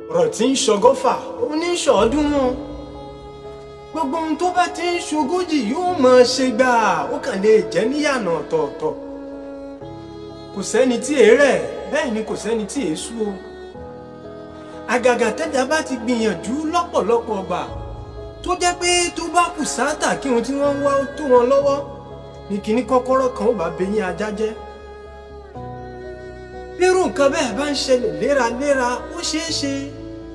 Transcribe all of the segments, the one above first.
ọ̀rọ̀ tí ń ṣọgọ́fà ó ní ṣọ̀ọ́dúnrún gbogbo ohun tó bá ti ń ṣogójì yóò máa ṣe gbà ó kàn lè jẹ́ níyànà ọ̀tọ̀ọ̀tọ̀ kò sẹ́ni tí èé rẹ̀ bẹ́ẹ̀ ni kò sẹ́ni tí èé sú o àgàgà tẹ́jà bá ti gbìyànjú lọ́pọ̀lọpọ̀ ọgbà tó jẹ́ pé tó bá kù sáátà kí ohun tí wọ́n ń wá tó wọn lọ́wọ́ ní kíní kọ́kọ́rọ́ kan ó bá bẹyín ajá jẹ́ bírú nǹkan bẹ́ẹ̀ bá ń ṣẹlẹ̀ léraléra ó ṣeé ṣe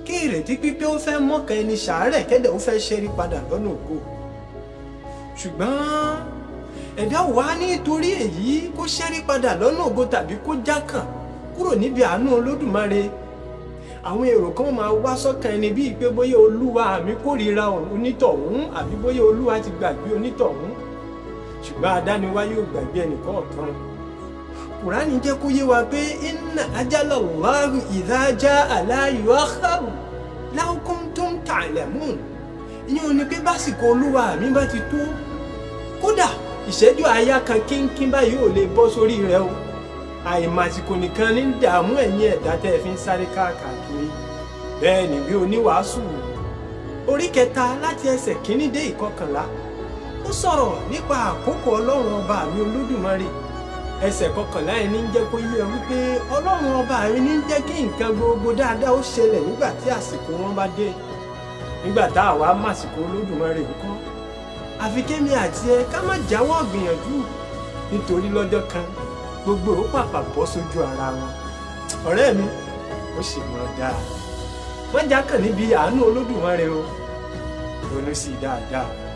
kí ìrètí pípé ó fẹ́ mọ́kàn ẹni ṣàárẹ̀ kẹ́dẹ̀ ó fẹ́ ṣẹ́rí padà lọ́nà ògo ṣùgbọ́n ẹ̀dá wà nítorí èyí kó ṣẹ́rí padà lọ́nà ògo tàbí kó jákàn kúrò níbi àánú Olódùmarè àwọn èrò kan máa wá sọ́kàn ẹni bíi pé bóyá olúwa mi kórìíra onítọ̀hún àbí bóyá olúwa ti gbàgbé onítọ̀hún ṣùgbọ́n adániwáyé ò gbàgbé ẹnìkọ̀ọ̀kan Kùránì jẹ́ kó yé wa pé inna ajalallahi idha jaa la yu'akhkharu law kuntum ta'lamun ìyẹn ò ní pé básìkò olúwa mi bá ti tó kódà ìṣẹ́jú àáyá kan kínkín báyìí ò lè bọ́ sórí rẹ o àìmàsìkò nìkan ní dààmú ẹ̀yin ẹ̀dá tẹ́ ẹ fi ń sáré káàkiri bẹ́ẹ̀ ni bí oníwàásù orí 3 láti ẹsẹ̀ 1 dé 11 ó sọ̀rọ̀ nípa àkókò ọlọ́run ọba mi Olódùmarè ẹsẹ̀ 11 ẹni ń jẹ́ kó yé ọ wípé ọlọ́run ọba mi ní jẹ́ kí nǹkan gbogbo dáadáa ó ṣẹlẹ̀ nígbà tí àsìkò wọn bá dé nígbà tá àwa màsìkò Olódùmarè ńkọ́ àfi kémi àti ẹ ká má jáwọ́ gbìyànjú nítorí lọ́jọ́ kan gbogbo ó pàpà bọ́ sójú ara wọn ọ̀rẹ́ mi ó sì mọ̀ dáa wọ́n jákàn níbi àánú Olódùmarè o ronú sí dáadáa.